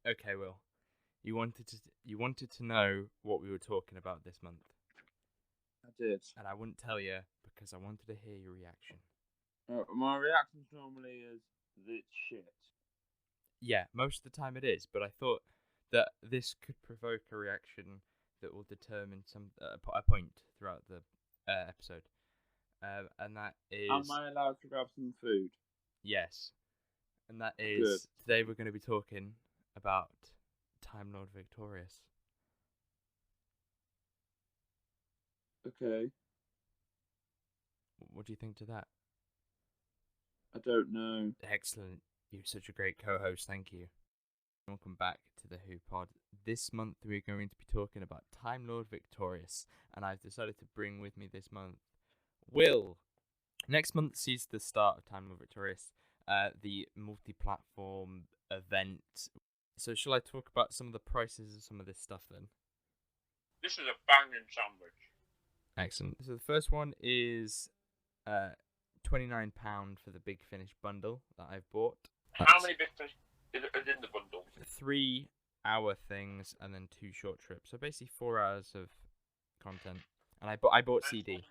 Okay, Will. You wanted to know what we were talking about this month, I did. and I wouldn't tell you because I wanted to hear your reaction. My reaction normally is it's shit. Yeah, most of the time it is, but I thought that this could provoke a reaction that will determine a point throughout the episode, and that is Am I allowed to grab some food? yes, and that is Good. today we're going to be talking about Timelord Victorious. Okay. What do you think to that? I don't know. Excellent. You're such a great co-host. Thank you. Welcome back to the Who Pod. This month we're going to be talking about Timelord Victorious, and I've decided to bring with me this month Will. Next month sees the start of Timelord Victorious, the multi-platform event. So shall I talk about some of the prices of some of this stuff then? This is a banging sandwich. Excellent. So the first one is £29 for the Big Finish bundle that I've bought. How many Big Finish is in the bundle? 3 hour things and then 2 short trips. So basically 4 hours of content. And I bought CD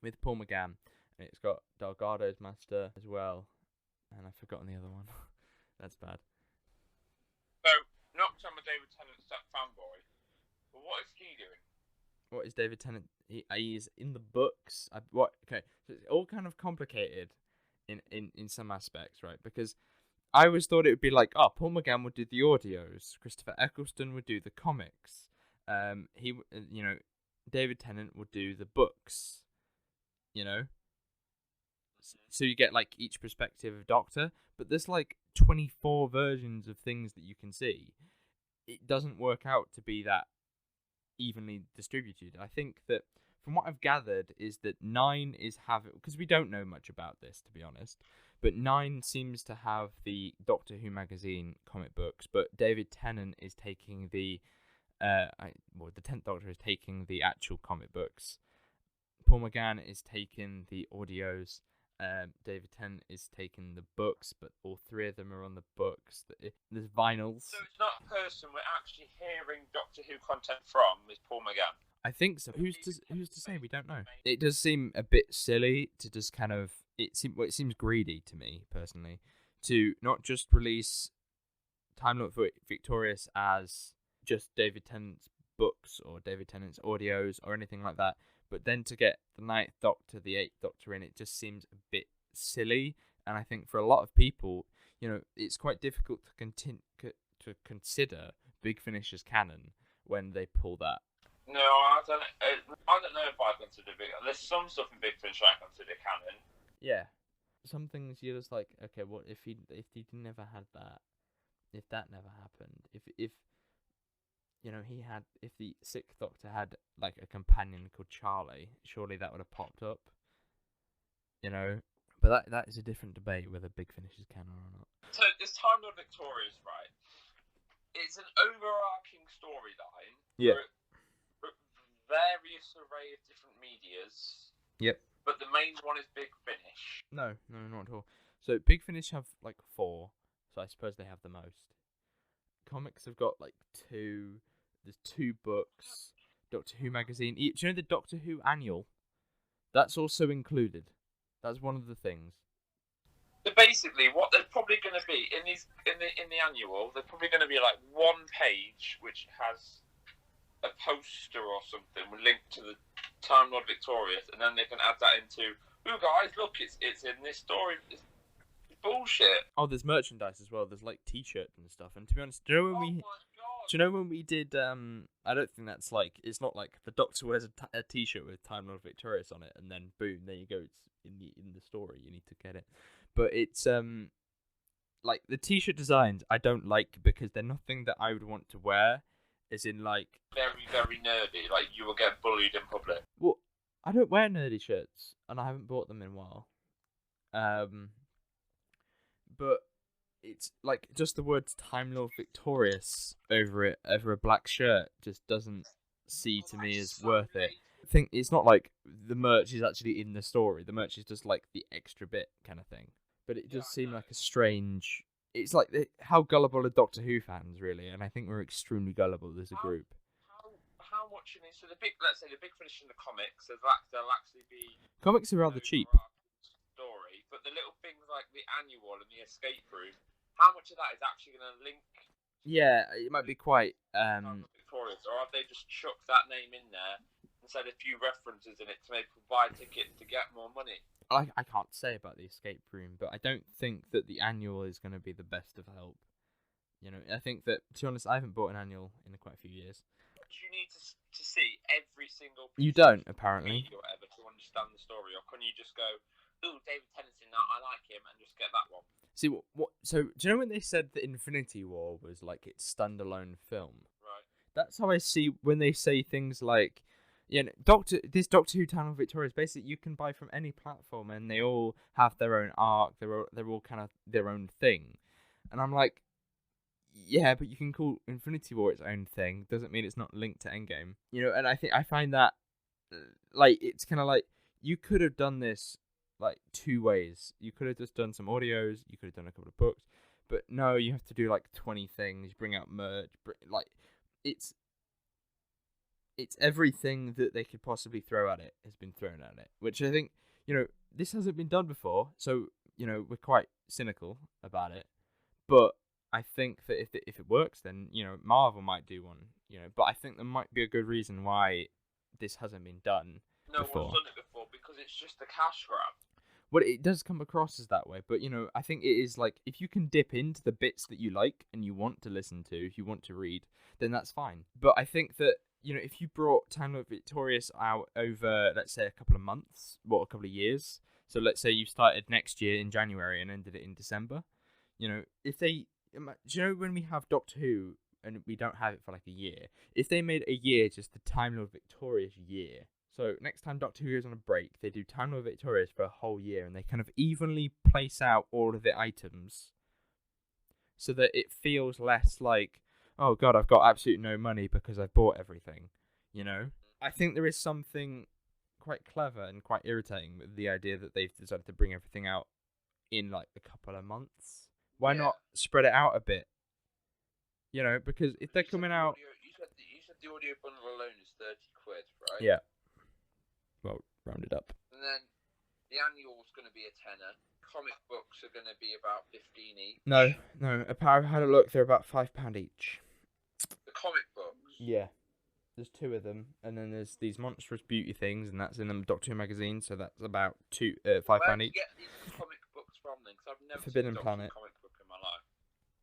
with Paul McGann. And it's got Delgado's Master as well. And I've forgotten the other one. That's bad. So, not some of David Tennant's fanboy, but what is he doing? What is David Tennant? He's in the books. Okay, so it's all kind of complicated in some aspects, right? Because I always thought it would be like, Paul McGann would do the audios, Christopher Eccleston would do the comics, David Tennant would do the books, So you get like each perspective of Doctor, but there's like 24 versions of things that you can see. It doesn't work out to be that evenly distributed. I think that from what I've gathered is that 9 is having, because we don't know much about this to be honest, but 9 seems to have the Doctor Who magazine comic books, but David Tennant is taking the 10th Doctor is taking the actual comic books. Paul McGann is taking the audios. David Tennant is taking the books, but all 3 of them are on the books. There's vinyls. So it's not a person we're actually hearing Doctor Who content from, is Paul McGann. I think so. Who's to say? We don't know. It does seem a bit silly to just kind of it seems greedy to me personally to not just release Timelord Victorious as just David Tennant's books or David Tennant's audios or anything like that, but then to get the 9th Doctor, the 8th Doctor in, it just seems a bit silly. And I think for a lot of people, it's quite difficult to consider Big Finish as canon when they pull that. No, I don't know if I consider Big. There's some stuff in Big Finish I consider canon. Yeah, some things you're just like, okay, what if he never had that? If that never happened, if if the 6th Doctor had like a companion called Charlie, surely that would have popped up. But that is a different debate whether Big Finish is canon or not. So this Timelord Victorious, right? It's an overarching storyline. Yeah. Various array of different medias. Yep. But the main one is Big Finish. No, not at all. So Big Finish have like 4, so I suppose they have the most. Comics have got like 2. There's 2 books. Doctor Who magazine. Do you know the Doctor Who annual? That's also included. That's one of the things. So basically, what there's probably going to be in the annual, there's probably going to be like one page which has a poster or something linked to the Timelord Victorious, and then they can add that into, oh guys, look, it's in this story. It's bullshit. Oh, there's merchandise as well. There's like T-shirts and stuff. And to be honest, do you know when we did? I don't think that's like. It's not like the Doctor wears a T-shirt with Timelord Victorious on it, and then boom, there you go. It's in the story. You need to get it. But it's like the T-shirt designs I don't like because they're nothing that I would want to wear. As in like very, very nerdy. Like you will get bullied in public. Well, I don't wear nerdy shirts, and I haven't bought them in a while. But it's like just the words Timelord Victorious over a black shirt just doesn't see to me as worth it. I think it's not like the merch is actually in the story. The merch is just like the extra bit kind of thing. But it does seem like a strange it's like how gullible are Doctor Who fans really, and I think we're extremely gullible as a group. How much in it? So let's say the Big Finish in the comics, they'll actually be Comics are rather cheap. Story, but the little things like the annual and the escape room, how much of that is actually going to link? Yeah, it might be quite. Victorious, or have they just chucked that name in there and said a few references in it to make people buy tickets to get more money? I can't say about the escape room, but I don't think that the annual is going to be the best of help. You know, I think that, to be honest, I haven't bought an annual in quite a few years. Do you need to see every single piece You don't, apparently. Or whatever to understand the story, or can you just go, ooh, David Tennant's in that, I like him, and just get that one? See, what? So, do you know when they said that Infinity War was like its standalone film? Right. That's how I see when they say things like, you know, this Doctor Who Timelord Victorious, basically you can buy from any platform, and they all have their own arc. They're all kind of their own thing, and I'm like, yeah, but you can call Infinity War its own thing. Doesn't mean it's not linked to Endgame. You know, and I find that like it's kind of like you could have done this like two ways. You could have just done some audios. You could have done a couple of books, but no, you have to do like 20 things. Bring out merch. Like it's everything that they could possibly throw at it has been thrown at it, which I think, you know, this hasn't been done before. So, you know, we're quite cynical about it, but I think that if it works, then, you know, Marvel might do one, you know, but I think there might be a good reason why this hasn't been done before. No one's done it before because it's just a cash grab. Well, it does come across as that way, but, you know, I think it is like, if you can dip into the bits that you like and you want to listen to, if you want to read, then that's fine. But I think that, you know, if you brought Timelord Victorious out over, let's say, a couple of months, a couple of years, so let's say you started next year in January and ended it in December, you know, if they, do you know when we have Doctor Who and we don't have it for like a year, if they made a year just the Timelord Victorious year, so next time Doctor Who goes on a break, they do Timelord Victorious for a whole year, and they kind of evenly place out all of the items so that it feels less like, oh god, I've got absolutely no money because I've bought everything, you know? I think there is something quite clever and quite irritating with the idea that they've decided to bring everything out in like a couple of months. Why not spread it out a bit? You know, because if they're coming out... You said the audio bundle alone is 30 quid, right? Yeah. Well, round it up. And then the annual's going to be a tenner. Comic books are going to be about 15 each. No. I've had a look. They're about £5 each. The comic books? Yeah. There's two of them, and then there's these monstrous beauty things, and that's in the Doctor Who magazine, so that's about £5 each. Where do you get these comic books from then? Because I've never Forbidden seen a Planet. comic book in my life.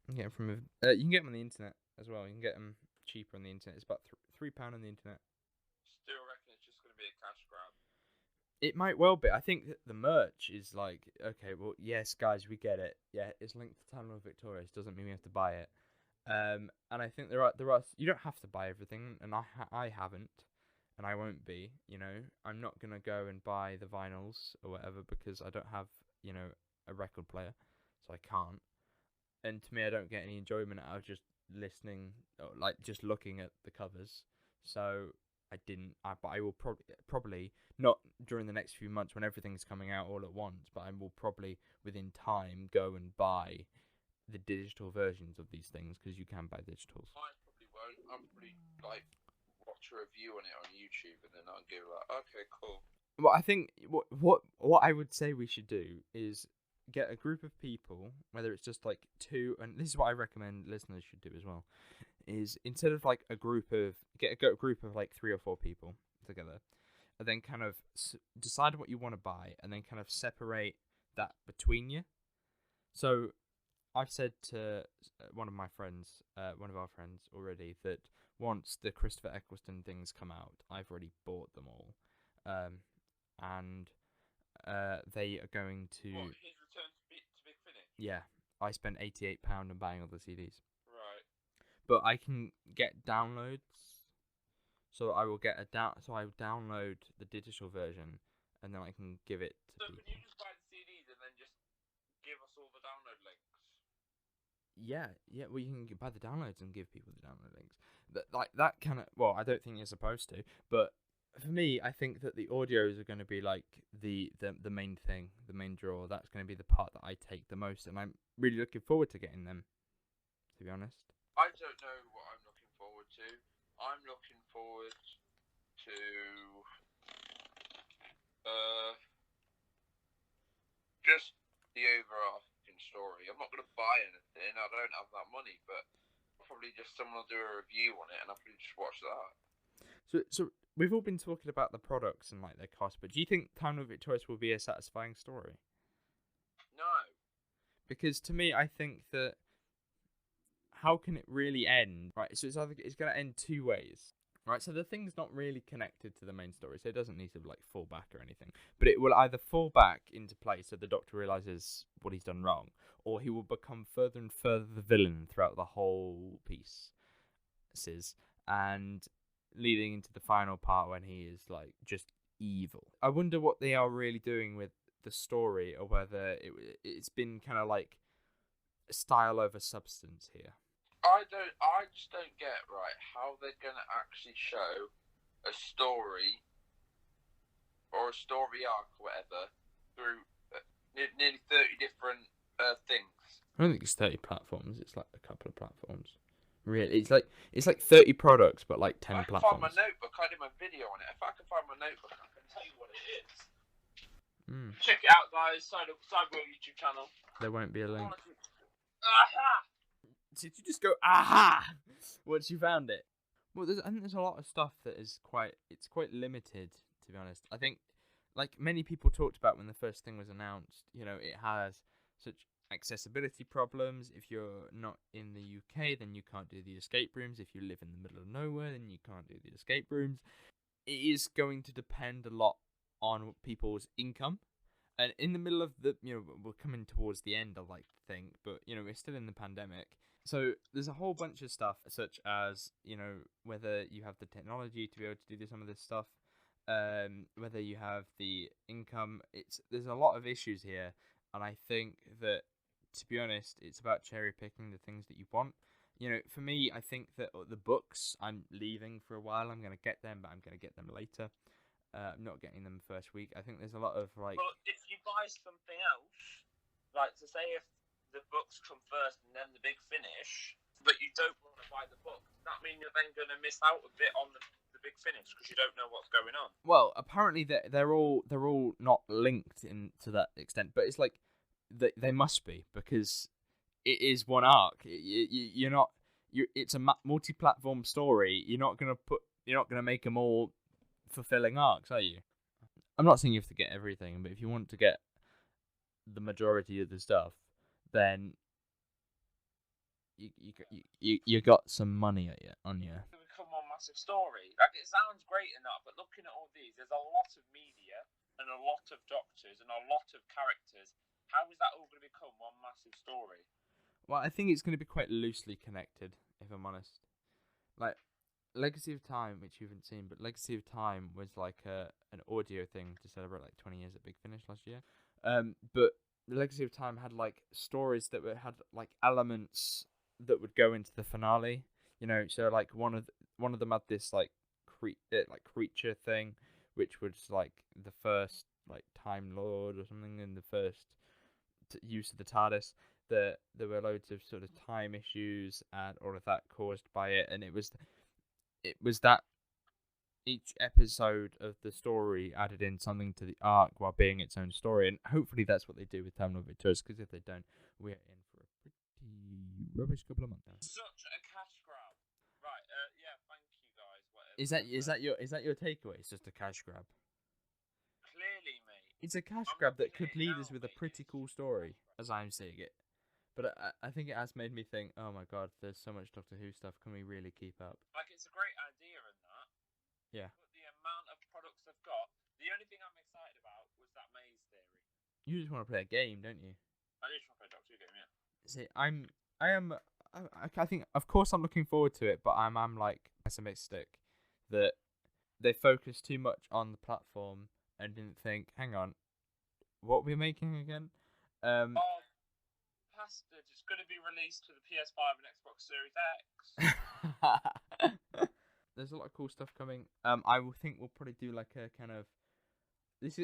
You can get them from you can get them on the internet as well. You can get them cheaper on the internet. It's about £3 on the internet. Still reckon it's just going to be a cash grab. It might well be. I think that the merch is like, okay, well, yes, guys, we get it. Yeah, it's linked to Timelord Victorious. Doesn't mean we have to buy it. And I think there are you don't have to buy everything, and I haven't, and I won't be. You know, I'm not gonna go and buy the vinyls or whatever because I don't have, you know, a record player, so I can't. And to me, I don't get any enjoyment out of just listening, or like just looking at the covers. So I didn't. But I will probably not during the next few months when everything's coming out all at once. But I will probably within time go and buy the digital versions of these things because you can buy digitals. I probably won't. I'll probably like watch a review on it on YouTube and then I'll go like, okay, cool. Well, I think what I would say we should do is get a group of people, whether it's just like two, and this is what I recommend listeners should do as well, is instead of like get a group of like 3 or 4 people together, and then kind of decide what you want to buy, and then kind of separate that between you. So I've said to one of our friends already that once the Christopher Eccleston things come out, I've already bought them all, and they are going to. What, his return to Big Finish? Yeah, I spent £88 on buying all the CDs. Right. But I can get downloads, so I will get So I will download the digital version, and then I can give it to people. Can you just buy the CDs and then just give us all the download links? Yeah. Well, you can buy the downloads and give people the download links. That kind of. Well, I don't think you're supposed to, but For me, I think that the audios are going to be like the main thing, the main draw. That's going to be the part that I take the most, and I'm really looking forward to getting them. To be honest, I don't know what I'm looking forward to. I'm looking forward to just the overarching story. I'm not going to buy anything. I don't have that money, but probably just someone will do a review on it, and I'll probably just watch that. so we've all been talking about the products and like their cost, but do you think Timelord Victorious will be a satisfying story? No. Because to me, I think that how can it really end? Right, so it's going to end two ways. Right, so the thing's not really connected to the main story, so it doesn't need to like fall back or anything. But it will either fall back into place so the Doctor realizes what he's done wrong, or he will become further and further the villain throughout the whole piece, and leading into the final part when he is like just evil. I wonder what they are really doing with the story, or whether it's been kind of like style over substance here. I just don't get right how they're gonna actually show a story or a story arc or whatever through nearly 30 different things. I don't think it's 30 platforms. It's like a couple of platforms. Really, it's like 30 products, but like 10 platforms. I can find my notebook. I did my video on it. If I can find my notebook, I can tell you what it is. Check it out, guys. Cyber YouTube channel. There won't be a link. Aha! Did you just go aha once you found it? Well, I think there's a lot of stuff that is quite limited, to be honest. I think, like many people talked about when the first thing was announced, it has such accessibility problems. If you're not in the UK, then you can't do the escape rooms. If you live in the middle of nowhere, then you can't do the escape rooms. It is going to depend a lot on people's income. And in the middle of we're coming towards the end, I like to think, but, we're still in the pandemic. So there's a whole bunch of stuff, such as, whether you have the technology to be able to do some of this stuff, whether you have the income. There's a lot of issues here, and I think that, to be honest, it's about cherry picking the things that you want. For me, I think that the books, I'm leaving for a while. I'm going to get them, but I'm going to get them later. I'm not getting them first week. I think there's a lot of like. Well, if you buy something else, like to say if the books come first and then the big finish, but you don't want to buy the book, does that mean you're then going to miss out a bit on the big finish because you don't know what's going on? Well, apparently they're all not linked in to that extent, but it's like they must be, because it is one arc. It's a multi-platform story. You're not gonna make them all fulfilling arcs, are you? I'm not saying you have to get everything, but if you want to get the majority of the stuff, then you got some money on you. To become one massive story. Like, it sounds great enough, but looking at all these, there's a lot of media and a lot of doctors and a lot of characters. How is that all going to become one massive story? Well, I think it's going to be quite loosely connected, if I'm honest. Like, Legacy of Time, which you haven't seen, but Legacy of Time was like an audio thing to celebrate like 20 years at Big Finish last year. But Legacy of Time had like stories that had like elements that would go into the finale. So like one of them had this like creature thing, which was like the first like Timelord or something, in the first use of the TARDIS. There were loads of sort of time issues and all of that caused by it, and it was that each episode of the story added in something to the arc while being its own story, and hopefully that's what they do with Timelord Victorious, because if they don't, we're in for a pretty rubbish couple of months now. Such a cash grab. Right, yeah, thank you guys. Whatever. Is that your takeaway? It's just a cash grab. Clearly, mate. It's a cash grab that could lead us with a pretty cool story, as I'm seeing it. But I think it has made me think, oh my god, there's so much Doctor Who stuff, can we really keep up? Like, it's a great idea and that. Yeah. But the amount of products they've got, the only thing I'm excited about was that maze theory. You just want to play a game, don't you? I just want to play a Doctor Who game, yeah. See, I think, of course I'm looking forward to it, but I'm like pessimistic that they focused too much on the platform and didn't think, hang on, what are we making again? Bastard, it's going to be released to the PS5 and Xbox Series X. There's a lot of cool stuff coming. I will think we'll probably do like a kind of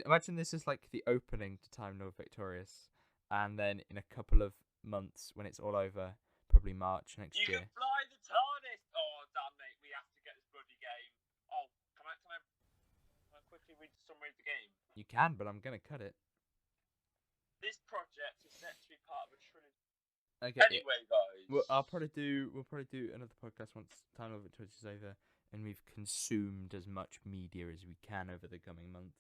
imagine this is like the opening to Timelord Victorious, and then in a couple of months when it's all over, probably March next You year. can fly the TARDIS. Oh damn mate, we have to get this bloody game. Oh, can I quickly read the summary of the game? You can, but I'm gonna cut it. This project is set to be part of a trilogy. Okay. Anyway, guys. We'll probably do another podcast once Time of Victorious is over and we've consumed as much media as we can over the coming month.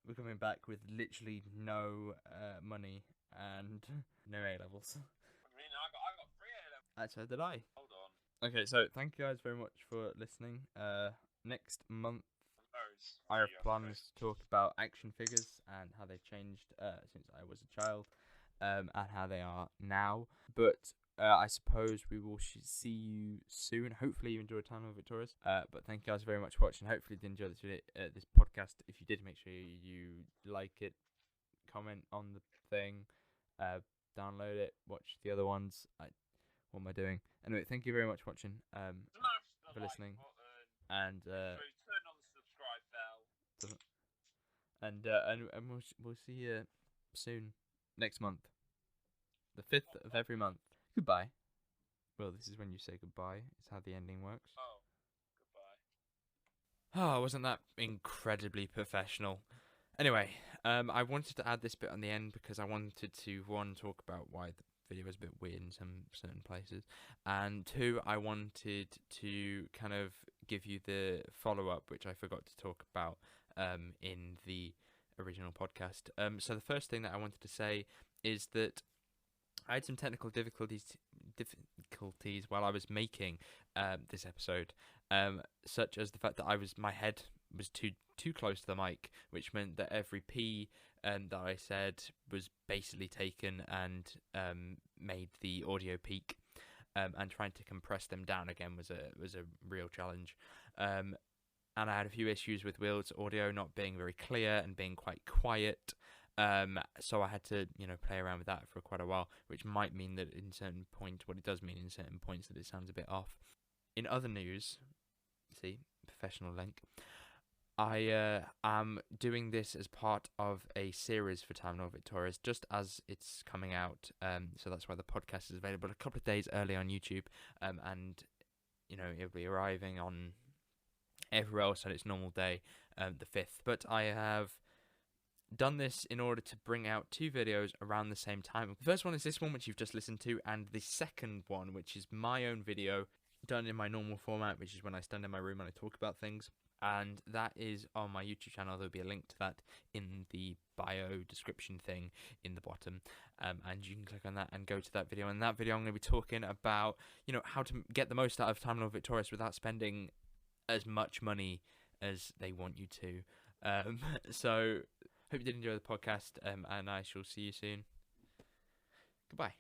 We're coming back with literally no money and no A levels. What do you mean? I got 3 A levels. So did I. Hold on. Okay, so thank you guys very much for listening. Next month, I have plans to talk about action figures and how they've changed since I was a child, and how they are now. But I suppose we will see you soon. Hopefully you enjoyed Time of Victorious. But thank you guys very much for watching. Hopefully you enjoyed this podcast. If you did, make sure you like it, comment on the thing, download it, watch the other ones. What am I doing? Anyway, thank you very much for watching. For listening. And turn on the subscribe bell. And we'll see you soon next month, the 5th of every month. Goodbye. Well, this is when you say goodbye. It's how the ending works. Oh, goodbye. Oh, wasn't that incredibly professional? Anyway, I wanted to add this bit on the end because I wanted to, one, talk about why the video was a bit weird in some certain places, and two, I wanted to kind of give you the follow-up, which I forgot to talk about in the original podcast. So the first thing that I wanted to say is that I had some technical difficulties while I was making this episode, such as the fact that my head was too close to the mic, which meant that every P that I said was basically taken and made the audio peak, and trying to compress them down again was a real challenge. And I had a few issues with Will's audio not being very clear and being quite quiet. So I had to, play around with that for quite a while, which might mean that in certain points, what it does mean in certain points, that it sounds a bit off. In other news, see, professional link, I am doing this as part of a series for Timelord Victorious, just as it's coming out. So that's why the podcast is available a couple of days early on YouTube, and it'll be arriving on everywhere else on its normal day, the 5th. But I have done this in order to bring out 2 videos around the same time. The first one is this one, which you've just listened to, and the second one, which is my own video done in my normal format, which is when I stand in my room and I talk about things. And that is on my YouTube channel. There'll be a link to that in the bio description thing in the bottom, and you can click on that and go to that video. And that video I'm going to be talking about, how to get the most out of Timelord Victorious without spending as much money as they want you to. So hope you did enjoy the podcast, and I shall see you soon. Goodbye.